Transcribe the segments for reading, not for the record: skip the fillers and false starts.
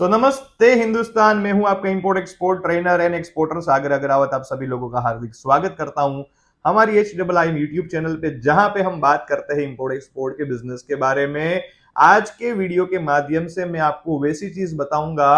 नमस्ते हिंदुस्तान में हूं आपका import export trainer and exporter Sagar Agrawat. आप सभी लोगों का हार्दिक स्वागत करता हूं हमारी HII यूट्यूब चैनल पे, जहां पे हम बात करते हैं इंपोर्ट एक्सपोर्ट के बिजनेस के बारे में। आज के वीडियो के माध्यम से मैं आपको वैसी चीज बताऊंगा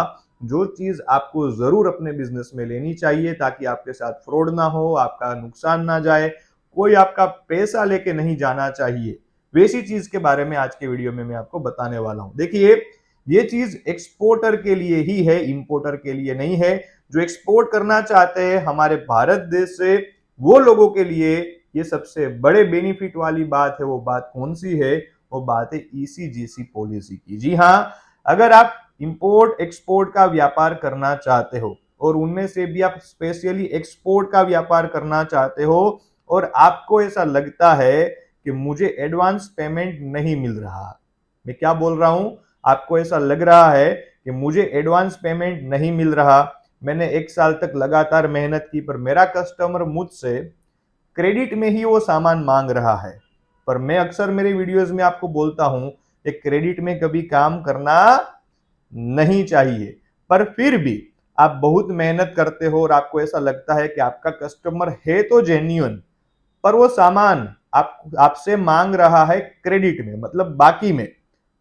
जो चीज आपको जरूर अपने बिजनेस में लेनी चाहिए, ताकि आपके साथ फ्रॉड ना हो, आपका नुकसान ना जाए, कोई आपका पैसा लेके नहीं जाना चाहिए। वैसी चीज के बारे में आज के वीडियो में मैं आपको बताने वाला हूं। देखिए, ये चीज एक्सपोर्टर के लिए ही है, इंपोर्टर के लिए नहीं है। जो एक्सपोर्ट करना चाहते हैं हमारे भारत देश से, वो लोगों के लिए ये सबसे बड़े बेनिफिट वाली बात है। वो बात कौन सी है? वो बात है ECGC पॉलिसी की। जी हाँ, अगर आप इंपोर्ट एक्सपोर्ट का व्यापार करना चाहते हो और उनमें से भी आप स्पेशली एक्सपोर्ट का व्यापार करना चाहते हो और आपको ऐसा लगता है कि मुझे एडवांस पेमेंट नहीं मिल रहा, मैं क्या बोल रहा हूं, आपको ऐसा लग रहा है कि मुझे एडवांस पेमेंट नहीं मिल रहा, मैंने 1 साल तक लगातार मेहनत की पर मेरा कस्टमर मुझसे क्रेडिट में ही वो सामान मांग रहा है। पर मैं अक्सर मेरे वीडियोस में आपको बोलता हूं कि क्रेडिट में कभी काम करना नहीं चाहिए। पर फिर भी आप बहुत मेहनत करते हो और आपको ऐसा लगता है कि आपका कस्टमर है तो जेन्युइन, पर वो सामान आपसे मांग रहा है क्रेडिट में, मतलब बाकी में।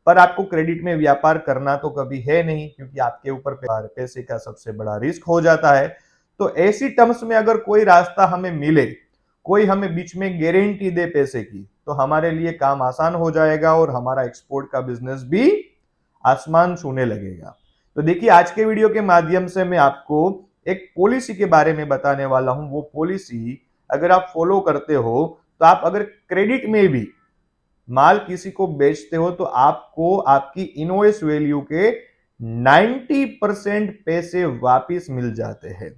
पर आपको क्रेडिट में व्यापार करना तो कभी है नहीं, क्योंकि आपके ऊपर पैसे का सबसे बड़ा रिस्क हो जाता है। तो ऐसी टर्म्स में अगर कोई रास्ता हमें मिले, कोई हमें बीच में गारंटी दे पैसे की, तो हमारे लिए काम आसान हो जाएगा और हमारा एक्सपोर्ट का बिजनेस भी आसमान छूने लगेगा। तो देखिए, आज के वीडियो के माध्यम से मैं आपको एक पॉलिसी के बारे में बताने वाला हूं। वो पॉलिसी अगर आप फॉलो करते हो, तो आप अगर क्रेडिट में भी माल किसी को बेचते हो, तो आपको आपकी इनवॉइस वैल्यू के 90% पैसे वापिस मिल जाते हैं।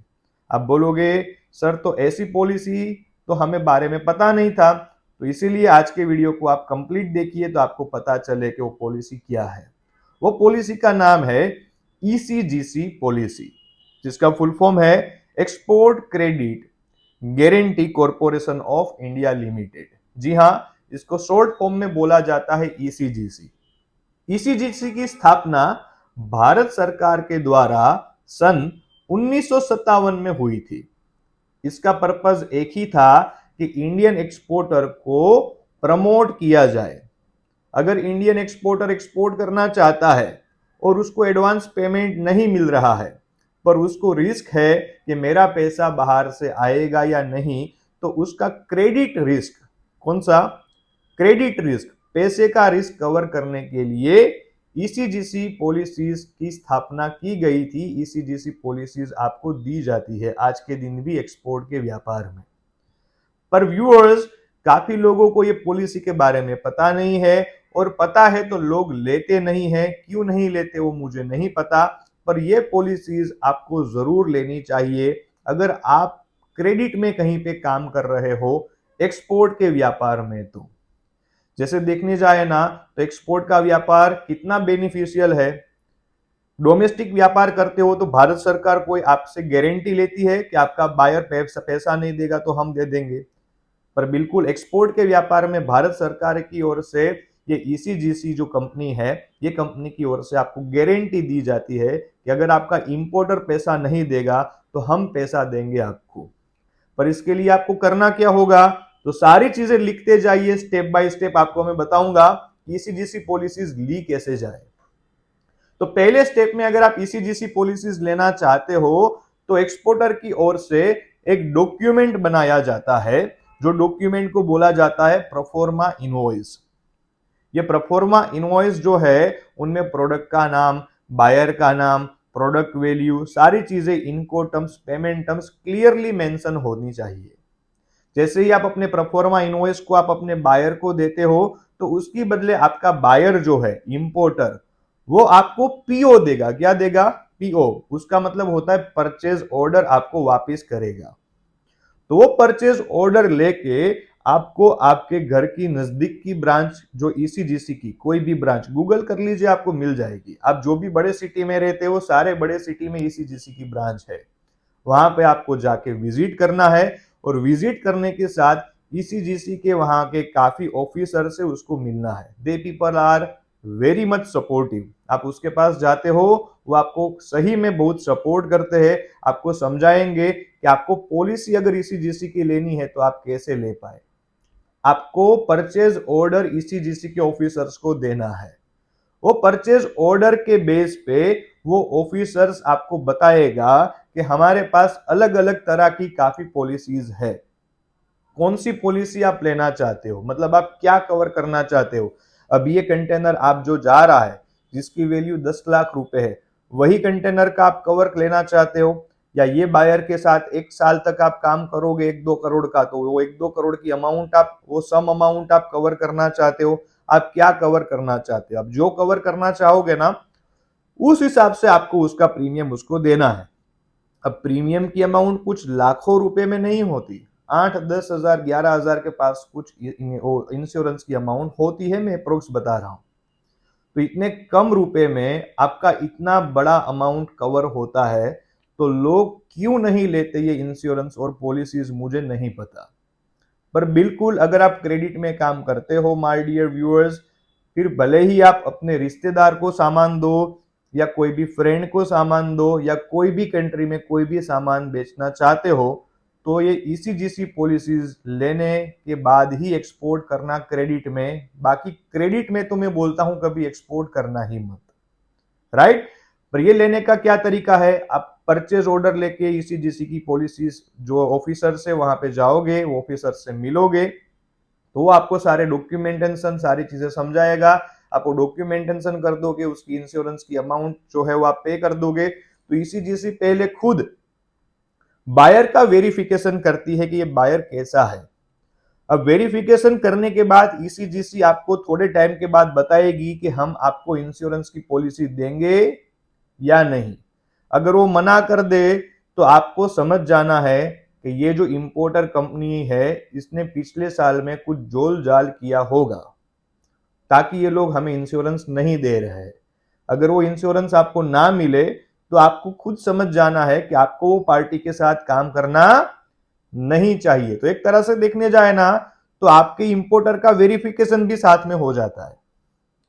आप बोलोगे सर, तो ऐसी पॉलिसी तो हमें बारे में पता नहीं था। तो इसीलिए आज के वीडियो को आप कंप्लीट देखिए, तो आपको पता चले कि वो पॉलिसी क्या है। वो पॉलिसी का नाम है ECGC पॉलिसी, जिसका फुल फॉर्म है export credit guarantee corporation of India limited. जी हाँ, इसको शॉर्ट फॉर्म में बोला जाता है ECGC। ECGC की स्थापना भारत सरकार के द्वारा सन 1957 में हुई थी। इसका पर्पस एक ही था कि इंडियन एक्सपोर्टर को प्रमोट किया जाए। अगर इंडियन एक्सपोर्टर एक्सपोर्ट करना चाहता है और उसको एडवांस पेमेंट नहीं मिल रहा है, पर उसको रिस्क है कि मेरा पैसा बाहर से आएगा या नहीं, तो उसका क्रेडिट रिस्क, कौन सा? क्रेडिट रिस्क, पैसे का रिस्क कवर करने के लिए ECGC पॉलिसीज की स्थापना की गई थी। ECGC पॉलिसीज आपको दी जाती है आज के दिन भी एक्सपोर्ट के व्यापार में। पर व्यूअर्स, काफी लोगों को ये पॉलिसी के बारे में पता नहीं है, और पता है तो लोग लेते नहीं है। क्यों नहीं लेते वो मुझे नहीं पता, पर ये पॉलिसीज आपको जरूर लेनी चाहिए अगर आप क्रेडिट में कहीं पे काम कर रहे हो एक्सपोर्ट के व्यापार में। तो जैसे देखने जाए ना, तो एक्सपोर्ट का व्यापार कितना बेनिफिशियल है। डोमेस्टिक व्यापार करते हो तो भारत सरकार कोई आपसे गारंटी लेती है कि आपका बायर पैसा नहीं देगा तो हम दे देंगे। पर बिल्कुल एक्सपोर्ट के व्यापार में भारत सरकार की ओर से ये ECGC जो कंपनी है, ये कंपनी की ओर से आपको गारंटी दी जाती है कि अगर आपका इंपोर्टर पैसा नहीं देगा तो हम पैसा देंगे आपको। पर इसके लिए आपको करना क्या होगा? तो सारी चीजें लिखते जाइए, स्टेप बाय स्टेप आपको मैं बताऊंगा ECGC पॉलिसीज ली कैसे जाए। तो पहले स्टेप में अगर आप ECGC पॉलिसीज लेना चाहते हो, तो एक्सपोर्टर की ओर से एक डॉक्यूमेंट बनाया जाता है, जो डॉक्यूमेंट को बोला जाता है प्रोफोर्मा इनवॉइस। ये प्रोफोर्मा इनवॉइस जो है, उनमें प्रोडक्ट का नाम, बायर का नाम, प्रोडक्ट वैल्यू, सारी चीजें, इनको terms, payment terms clearly mention होनी चाहिए। जैसे ही आप अपने प्रोफोर्मा इनवॉइस को आप अपने बायर को देते हो, तो उसकी बदले आपका बायर जो है, इंपोर्टर, वो आपको PO देगा। क्या देगा? PO। उसका मतलब होता है परचेज ऑर्डर आपको वापस करेगा। तो वो परचेज ऑर्डर लेके आपको आपके घर की नजदीक की ब्रांच, जो ECGC की कोई भी ब्रांच, गूगल कर लीजिए, आपको मिल जाएगी। आप जो भी बड़े सिटी में रहते हो, सारे बड़े सिटी में ECGC की ब्रांच है। वहां पे आपको जाके विजिट करना है, और विजिट करने के साथ ECGC के वहां के काफी ऑफिसर से उसको मिलना है। The people are very much supportive. आप उसके पास जाते हो, वो आपको सही में बहुत सपोर्ट करते हैं, आपको समझाएंगे कि आपको पॉलिसी अगर ईसीजीसी की लेनी है तो आप कैसे ले पाए। आपको परचेज ऑर्डर ईसीजीसी के ऑफिसर्स को देना है। वो परचेज ऑर्डर के बेस पे वो ऑफिसर्स आपको बताएगा कि हमारे पास अलग अलग तरह की काफी पॉलिसीज है, कौन सी पॉलिसी आप लेना चाहते हो, मतलब आप क्या कवर करना चाहते हो। अब ये कंटेनर आप जो जा रहा है जिसकी वैल्यू 10 लाख रुपए है, वही कंटेनर का आप कवर लेना चाहते हो, या ये बायर के साथ 1 साल तक आप काम करोगे 1-2 करोड़ का, तो वो 1-2 करोड़ की अमाउंट आप, वो सम अमाउंट आप कवर करना चाहते हो। आप क्या कवर करना चाहते हो, आप जो कवर करना चाहोगे ना उस हिसाब से आपको उसका प्रीमियम उसको देना है। अब प्रीमियम की अमाउंट कुछ लाखों रुपए में नहीं होती, 8-10 हजार 11 हजार के पास कुछ इंश्योरेंस की अमाउंट होती है, मैं अप्रोक्स बता रहा हूं। तो इतने कम रुपए में आपका इतना बड़ा अमाउंट कवर होता है, तो लोग क्यों नहीं लेते ये इंश्योरेंस और पॉलिसीज मुझे नहीं पता। पर बिल्कुल अगर आप क्रेडिट में काम करते हो माय डियर व्यूअर्स, फिर भले ही आप अपने रिश्तेदार को सामान दो या कोई भी फ्रेंड को सामान दो या कोई भी कंट्री में कोई भी सामान बेचना चाहते हो, तो ये ईसीजीसी पॉलिसीज लेने के बाद ही एक्सपोर्ट करना क्रेडिट में। बाकी क्रेडिट में तो मैं बोलता हूं कभी एक्सपोर्ट करना ही मत, राइट। पर ये लेने का क्या तरीका है, आप परचेज ऑर्डर लेके ईसीजीसी की पॉलिसीज जो ऑफिसर से वहां पे जाओगे, वो ऑफिसर से मिलोगे, तो वो आपको सारे डॉक्यूमेंटेशन सारी चीजें समझाएगा। आप वो डॉक्यूमेंटेशन कर दोगे, उसकी इंश्योरेंस की अमाउंट जो है वो आप पे कर दोगे, तो ईसीजीसी पहले खुद बायर का वेरिफिकेशन करती है कि ये बायर कैसा है। अब वेरिफिकेशन करने के बाद ईसीजीसी आपको थोड़े टाइम के बाद बताएगी कि हम आपको इंश्योरेंस की पॉलिसी देंगे या नहीं। अगर वो मना कर दे तो आपको समझ जाना है कि ये जो इंपोर्टर कंपनी है इसने पिछले साल में कुछ जोल जाल किया होगा, ताकि ये लोग हमें इंश्योरेंस नहीं दे रहे हैं। अगर वो इंश्योरेंस आपको ना मिले तो आपको खुद समझ जाना है कि आपको वो पार्टी के साथ काम करना नहीं चाहिए। तो एक तरह से देखने जाए ना तो आपके इंपोर्टर का वेरिफिकेशन भी साथ में हो जाता है,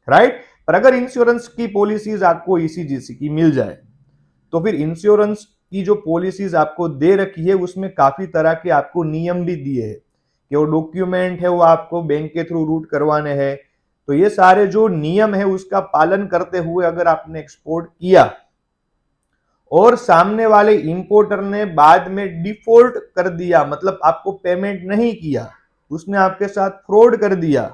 राइट। पर अगर इंश्योरेंस की पॉलिसीज आपको ईसीजीसी की मिल जाए तो फिर इंश्योरेंस की जो पॉलिसीज आपको दे रखी है उसमें काफी तरह के आपको नियम भी दिए हैं कि वो डॉक्यूमेंट है वो आपको बैंक के थ्रू रूट करवाने हैं। तो ये सारे जो नियम है उसका पालन करते हुए अगर आपने एक्सपोर्ट किया और सामने वाले इंपोर्टर ने बाद में डिफॉल्ट कर दिया, मतलब आपको पेमेंट नहीं किया, उसने आपके साथ फ्रॉड कर दिया,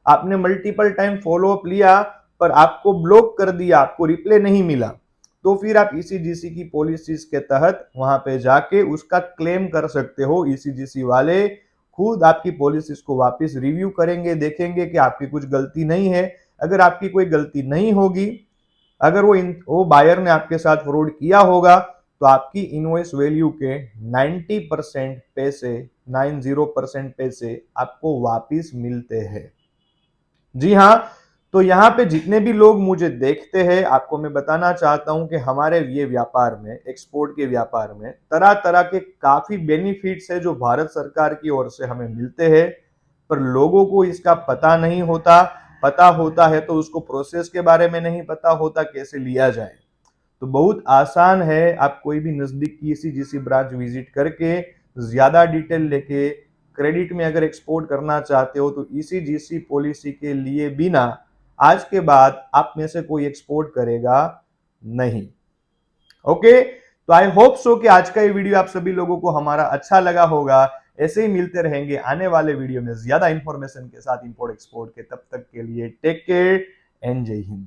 आपने मल्टीपल टाइम फॉलोअप लिया पर आपको ब्लॉक कर दिया, आपको रिप्लाई नहीं मिला, तो फिर आप ईसीजीसी की पॉलिसीज के तहत वहां पे जाके उसका क्लेम कर सकते हो। ईसीजीसी वाले खुद आपकी पॉलिसीज को वापस रिव्यू करेंगे, देखेंगे कि आपकी कुछ गलती नहीं है। अगर आपकी कोई गलती नहीं होगी, अगर वो बायर ने आपके साथ फ्रॉड किया होगा, तो आपकी इनवॉइस वैल्यू के 90% पैसे 90% पैसे आपको वापस मिलते हैं। जी हाँ, तो यहाँ पे जितने भी लोग मुझे देखते हैं, आपको मैं बताना चाहता हूं कि हमारे ये व्यापार में, एक्सपोर्ट के व्यापार में तरह तरह के काफी बेनिफिट्स है जो भारत सरकार की ओर से हमें मिलते हैं, पर लोगों को इसका पता नहीं होता। पता होता है तो उसको प्रोसेस के बारे में नहीं पता होता, कैसे लिया जाए। तो बहुत आसान है, आप कोई भी नजदीक की ईसीजीसी ब्रांच विजिट करके ज्यादा डिटेल लेके क्रेडिट में अगर एक्सपोर्ट करना चाहते हो तो ईसीजीसी पॉलिसी के लिए बिना आज के बाद आप में से कोई एक्सपोर्ट करेगा नहीं। ओके, तो आई होप सो कि आज का ये वीडियो आप सभी लोगों को हमारा अच्छा लगा होगा। ऐसे ही मिलते रहेंगे आने वाले वीडियो में ज्यादा इंफॉर्मेशन के साथ इंपोर्ट एक्सपोर्ट के। तब तक के लिए टेक केयर एंड जय हिंद।